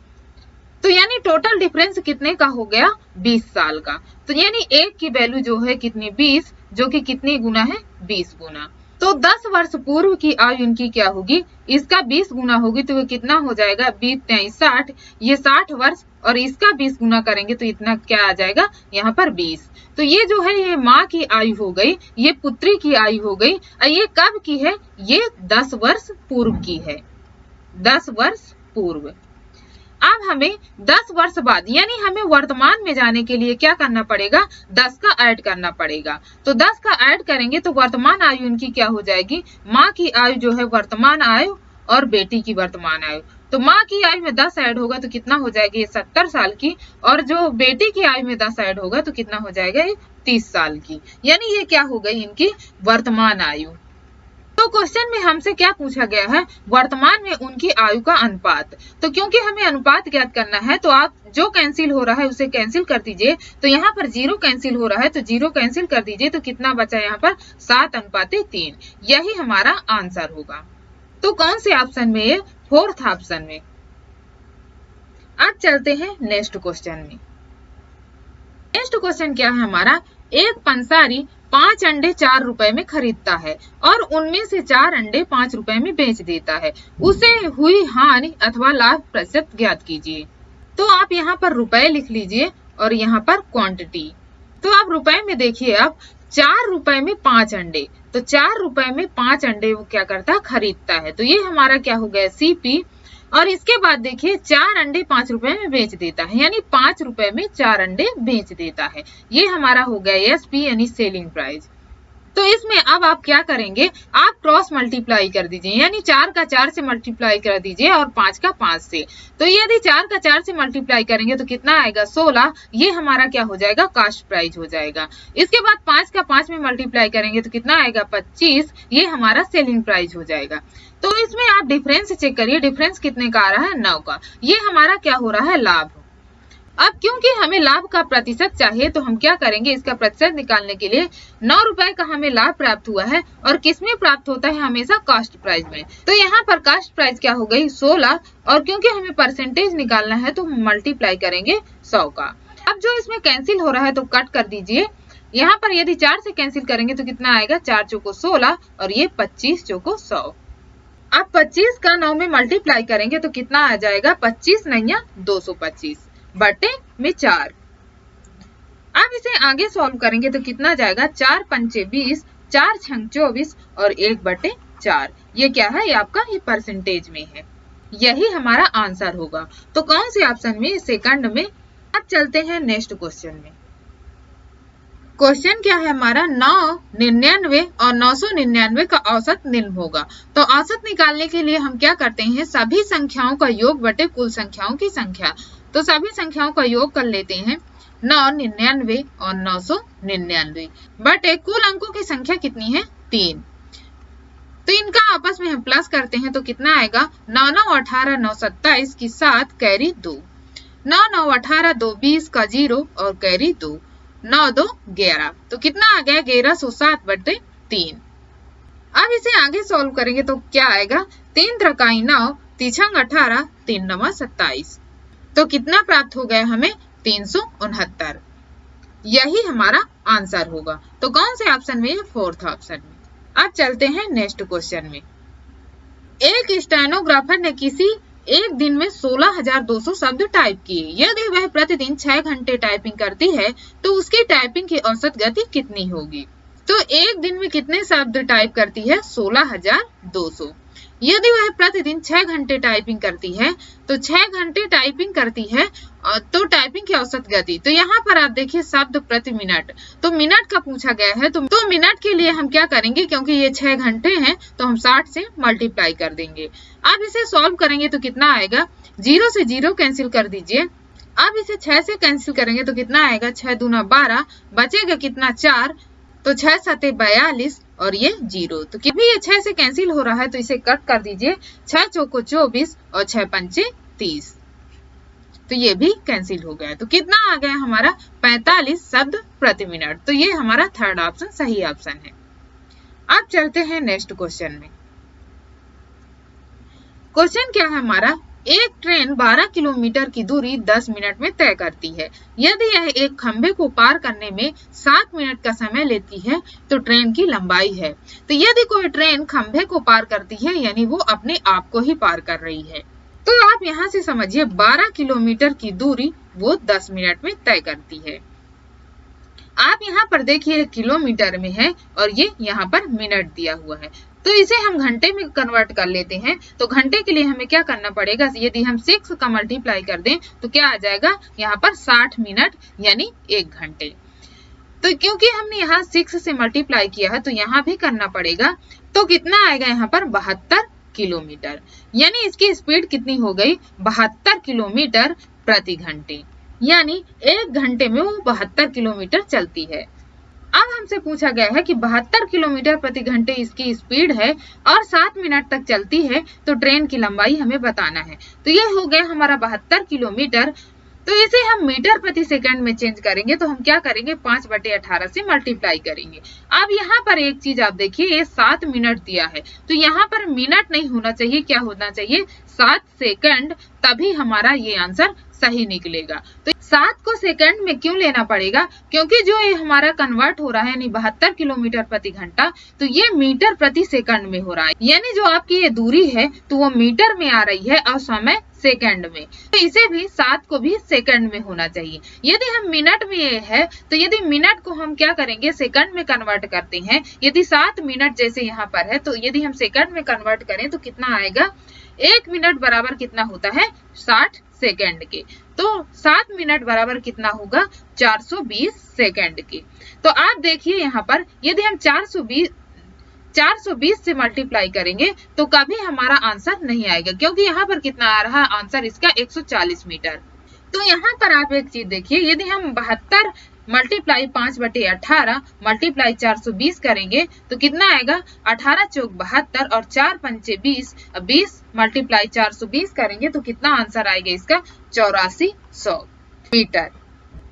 तो यानी टोटल डिफरेंस कितने का हो गया, 20 साल का। तो यानी एक की वैल्यू जो है कितनी, 20, जो कि कितनी गुना है, 20 गुना। तो 10 वर्ष पूर्व की आयु इनकी क्या होगी, इसका 20 गुना होगी तो वो कितना हो जाएगा, 20 60, ये 60 वर्ष, और इसका 20 गुना करेंगे तो इतना क्या आ जाएगा, यहाँ पर 20। तो ये जो है ये माँ की आयु हो गई, ये पुत्री की आयु हो गई, और ये कब की है, ये 10 वर्ष पूर्व की है, 10 वर्ष पूर्व। अब हमें 10 वर्ष बाद यानी हमें वर्तमान में जाने के लिए क्या करना पड़ेगा, 10 का ऐड करना पड़ेगा। तो 10 का ऐड करेंगे तो वर्तमान आयु इनकी क्या हो जाएगी, माँ की आयु जो है वर्तमान आयु और बेटी की वर्तमान आयु। तो माँ की आयु में 10 ऐड होगा तो कितना हो जाएगी, 70 साल की, और जो बेटी की आयु में 10 ऐड होगा तो कितना हो जाएगा, 30 साल की। यानी ये क्या हो गई, इनकी वर्तमान आयु। तो क्वेश्चन में हमसे क्या पूछा गया है, वर्तमान में उनकी आयु का अनुपात। तो क्योंकि हमें अनुपात ज्ञात करना है तो आप जो कैंसिल हो रहा है उसे कैंसिल कर दीजिए। तो यहाँ पर 0 कैंसिल हो रहा है तो 0 कैंसिल कर दीजिए, तो कितना बचा यहाँ पर, 7:3। यही हमारा आंसर होगा। तो कौन से ऑप्शन में, ये 4th ऑप्शन में। अब चलते हैं नेक्स्ट क्वेश्चन में। नेक्स्ट क्वेश्चन क्या है हमारा, एक पंसारी 5 अंडे 4 रुपए में खरीदता है और उनमें से 4 अंडे 5 रुपए में बेच देता है, उसे हुई हानि अथवा लाभ प्रतिशत ज्ञात कीजिए। तो आप यहाँ पर रुपए लिख लीजिए और यहाँ पर क्वांटिटी। तो आप रुपए में देखिए, आप 4 रुपए में 5 अंडे, तो 4 रुपए में 5 अंडे वो क्या करता है, खरीदता है। तो ये हमारा क्या हो गया, CP। और इसके बाद देखिए 4 अंडे 5 रुपए में बेच देता है, यानी 5 रुपए में 4 अंडे बेच देता है। ये हमारा हो गया SP यानी सेलिंग प्राइस। तो इसमें अब आप क्या करेंगे, आप क्रॉस मल्टीप्लाई कर दीजिए, यानी 4 का 4 से मल्टीप्लाई कर दीजिए और 5 का 5 से। तो यदि 4 का 4 से मल्टीप्लाई करेंगे तो कितना आएगा, 16। ये हमारा क्या हो जाएगा, कास्ट प्राइस हो जाएगा। इसके बाद 5 का 5 में मल्टीप्लाई करेंगे तो कितना आएगा, 25। ये हमारा सेलिंग प्राइस हो जाएगा। तो इसमें आप डिफरेंस चेक करिए, डिफरेंस कितने का आ रहा है, 9 का। ये हमारा क्या हो रहा है, लाभ। अब क्योंकि हमें लाभ का प्रतिशत चाहिए तो हम क्या करेंगे, इसका प्रतिशत निकालने के लिए 9 रुपए का हमें लाभ प्राप्त हुआ है, और किसमें प्राप्त होता है, हमेशा कास्ट प्राइस में। तो यहाँ पर कास्ट प्राइस क्या हो गई, 16, और क्योंकि हमें परसेंटेज निकालना है तो हम मल्टीप्लाई करेंगे 100 का। अब जो इसमें कैंसिल हो रहा है तो कट कर दीजिए। यहाँ पर यदि 4 से कैंसिल करेंगे तो कितना आएगा, 4 चौको 16 और ये 25 चौको 100। अब 25 का 9 में मल्टीप्लाई करेंगे तो कितना आ जाएगा, 25 नैया 225 बटे में 4। अब इसे आगे सॉल्व करेंगे तो कितना जाएगा, 4 पंचे 20, 4 छंग 24 और 1/4। ये क्या है, ये आपका ये परसेंटेज में है। यही हमारा आंसर होगा। तो कौन से ऑप्शन में, सेकंड में। अब चलते हैं नेक्स्ट क्वेश्चन में। क्वेश्चन क्या है हमारा, 999 और 999 का औसत निम्न होगा। तो औसत निकालने के लिए हम क्या करते हैं, सभी संख्याओं का योग बटे कुल संख्याओं की संख्या। तो सभी संख्याओं का योग कर लेते हैं, 999 और 999 बटे कुल अंकों की संख्या कितनी है, 3। तो इनका आपस में हम प्लस करते हैं तो कितना आएगा, 9 9 18 9 27 की 7 कैरी 2, 9 9 18 2 20 का 0 और कैरी 2, 9 2 11। तो कितना आ गया, 1107 बटे 3। अब इसे आगे सॉल्व करेंगे तो क्या आएगा, 3 त्रिकाई 9, 3 छंग 18, 3 9 27। तो कितना प्राप्त हो गया हमें, 369। यही हमारा आंसर होगा। तो कौन से ऑप्शन में, 4th ऑप्शन में। अब चलते हैं नेक्स्ट क्वेश्चन में। एक स्टेनोग्राफर ने किसी एक दिन में 16,200 शब्द टाइप किए। यदि वह प्रतिदिन 6 घंटे टाइपिंग करती है तो उसकी टाइपिंग की औसत गति कितनी होगी। तो एक दिन में कितने शब्द टाइप करती है, 16,200। यदि वह प्रतिदिन 6 घंटे टाइपिंग करती है तो 6 घंटे टाइपिंग करती है तो टाइपिंग की औसत गति। तो यहाँ पर आप देखिए शब्द प्रति मिनट, तो मिनट का पूछा गया है। तो मिनट के लिए हम क्या करेंगे, क्योंकि ये 6 घंटे हैं तो हम 60 से मल्टीप्लाई कर देंगे। अब इसे सॉल्व करेंगे तो कितना आएगा, 0 से 0 कैंसिल कर दीजिए। अब इसे 6 से कैंसिल करेंगे तो कितना आएगा, 6 दूना 12, बचेगा कितना, 4। तो 6 7 42 और ये 0। तो भी ये 6 से कैंसिल हो रहा है तो इसे कट कर दीजिए, 6 चौको 24 और 6 पंचे 30। तो ये भी कैंसिल हो गया। तो कितना आ गया हमारा, 45 शब्द प्रति मिनट। तो ये हमारा 3rd ऑप्शन सही ऑप्शन है। अब चलते हैं नेक्स्ट क्वेश्चन में। क्वेश्चन क्या है हमारा, एक ट्रेन 12 किलोमीटर की दूरी 10 मिनट में तय करती है। यदि यह एक खंभे को पार करने में 7 मिनट का समय लेती है तो ट्रेन की लंबाई है। तो यदि कोई ट्रेन खंभे को पार करती है यानी वो अपने आप को ही पार कर रही है। तो आप यहाँ से समझिए 12 किलोमीटर की दूरी वो 10 मिनट में तय करती है। आप यहाँ पर देखिए किलोमीटर में है और ये यहाँ पर मिनट दिया हुआ है, तो इसे हम घंटे में कन्वर्ट कर लेते हैं। तो घंटे के लिए हमें क्या करना पड़ेगा, यदि हम 6 का मल्टीप्लाई कर दें तो क्या आ जाएगा, यहाँ पर 60 मिनट यानी 1 घंटे। तो क्योंकि हमने यहाँ 6 से मल्टीप्लाई किया है तो यहाँ भी करना पड़ेगा। तो कितना आएगा यहाँ पर 72 किलोमीटर, यानी इसकी स्पीड कितनी हो गई 72 किलोमीटर प्रति घंटे, यानी 1 घंटे में वो 72 किलोमीटर चलती है। अब हमसे पूछा गया है कि 72 किलोमीटर प्रति घंटे इसकी स्पीड है और 7 मिनट तक चलती है, तो ट्रेन की लंबाई हमें बताना है। तो ये हो गया हमारा 72 किलोमीटर। तो इसे हम मीटर प्रति सेकंड में चेंज करेंगे तो हम क्या करेंगे 5/18 से मल्टीप्लाई करेंगे। अब यहाँ पर एक चीज आप देखिए, ये 7 मिनट दिया है तो यहाँ पर मिनट नहीं होना चाहिए, क्या होना चाहिए 7 सेकंड, तभी हमारा ये आंसर सही निकलेगा। तो 7 को सेकंड में क्यों लेना पड़ेगा, क्योंकि जो ये हमारा कन्वर्ट हो रहा है यानी 72 किलोमीटर प्रति घंटा, तो ये मीटर प्रति सेकंड में हो रहा है, यानी जो आपकी ये दूरी है तो वो मीटर में आ रही है और समय सेकंड में। तो इसे भी 7 को भी सेकंड में होना चाहिए। यदि हम मिनट में ये है तो यदि मिनट को हम क्या करेंगे सेकंड में कन्वर्ट करते हैं, यदि 7 मिनट जैसे यहाँ पर है तो यदि हम सेकंड में कन्वर्ट करें तो कितना आएगा, 1 मिनट बराबर कितना होता है 60 सेकंड के। तो 7 मिनट बराबर कितना होगा 420 सेकंड के। तो आप देखिए यहाँ पर यदि हम 420 से मल्टीप्लाई करेंगे तो कभी हमारा आंसर नहीं आएगा, क्योंकि यहाँ पर कितना आ रहा है आंसर इसका 140 मीटर। तो यहाँ पर आप एक चीज देखिए, यदि हम 72 मल्टीप्लाई 5/18 मल्टीप्लाई 420 करेंगे तो कितना आएगा 18 चौक 72 और 4 पंचे 20, 20 मल्टीप्लाई 420 करेंगे तो कितना आंसर आएगा इसका 8400 मीटर।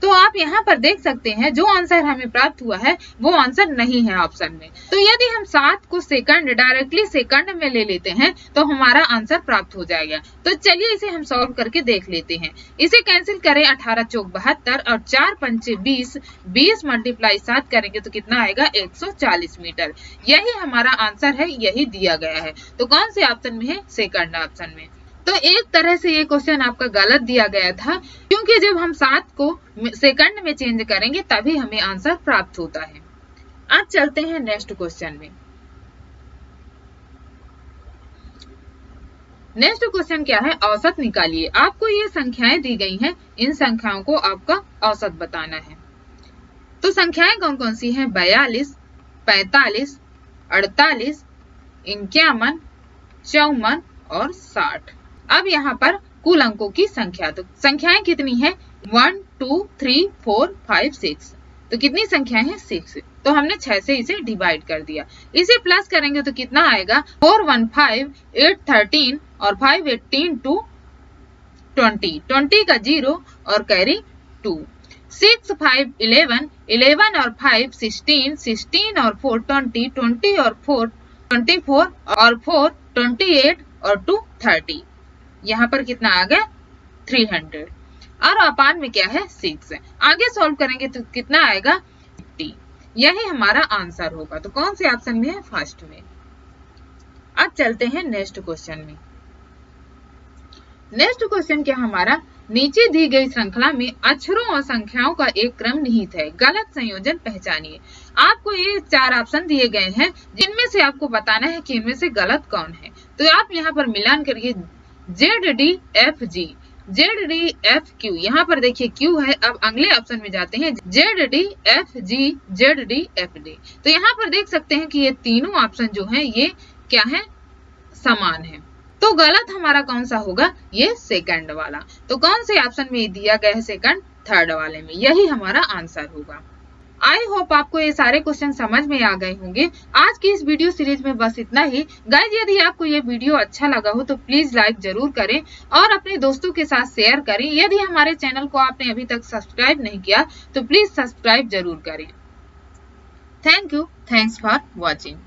तो आप यहाँ पर देख सकते हैं जो आंसर हमें प्राप्त हुआ है वो आंसर नहीं है ऑप्शन में। तो यदि हम 7 को सेकंड डायरेक्टली सेकंड में ले लेते हैं तो हमारा आंसर प्राप्त हो जाएगा। तो चलिए इसे हम सॉल्व करके देख लेते हैं। इसे कैंसिल करें 18 चौक 72 और 4 पंचे 20, 20 मल्टीप्लाई 7 करेंगे तो कितना आएगा 140 मीटर। यही हमारा आंसर है, यही दिया गया है। तो कौन से ऑप्शन में है, सेकंड ऑप्शन में। तो एक तरह से ये क्वेश्चन आपका गलत दिया गया था, क्योंकि जब हम 7 को सेकंड में चेंज करेंगे तभी हमें आंसर प्राप्त होता है। अब चलते हैं नेक्स्ट क्वेश्चन में। नेक्स्ट क्वेश्चन क्या है, औसत निकालिए। आपको ये संख्याएं दी गई हैं, इन संख्याओं को आपका औसत बताना है। तो संख्याएं कौन कौन सी हैं, 42, 45, 48, 51, 54 और 60। अब यहाँ पर कुल अंकों की संख्या, तो संख्याएं कितनी है 1 2 3 4 5 6। तो कितनी संख्याएं हैं 6। तो हमने 6 से इसे डिवाइड कर दिया। इसे प्लस करेंगे तो कितना आएगा 4 1 5 8 13 और 5 18 2 20, 20 का 0 और कैरी 2, 6 5 11, 11 और 5 16, 16 और 4 20, 20 और 4 24 और 4 28 और 2 30। यहाँ पर कितना आ गया 300 और अपान में क्या है 6 है। आगे सॉल्व करेंगे तो कितना आएगा 50। यही हमारा आंसर होगा। तो कौन से ऑप्शन में है, फर्स्ट में। अब चलते हैं नेक्स्ट क्वेश्चन में। नेक्स्ट क्वेश्चन क्या हमारा, नीचे दी गई श्रृंखला में अक्षरों और संख्याओं का एक क्रम निहित है, गलत संयोजन पहचानिए। आपको ये 4 ऑप्शन दिए गए हैं, जिनमें से आपको बताना है कि इनमें से गलत कौन है। तो आप यहाँ पर मिलान करिए ZDFG, ZDFQ। यहाँ पर देखिए Q है। अब अगले ऑप्शन में जाते हैं ZDFG, ZDFD। तो यहाँ पर देख सकते हैं कि ये तीनों ऑप्शन जो हैं ये क्या है, समान है। तो गलत हमारा कौन सा होगा, ये सेकंड वाला। तो कौन से ऑप्शन में दिया गया है, सेकंड थर्ड वाले में, यही हमारा आंसर होगा। आई होप आपको ये सारे क्वेश्चन समझ में आ गए होंगे। आज की इस वीडियो सीरीज में बस इतना ही। गाइज यदि आपको ये वीडियो अच्छा लगा हो तो प्लीज लाइक जरूर करें और अपने दोस्तों के साथ शेयर करें। यदि हमारे चैनल को आपने अभी तक सब्सक्राइब नहीं किया तो प्लीज सब्सक्राइब जरूर करें। Thank you, thanks for watching.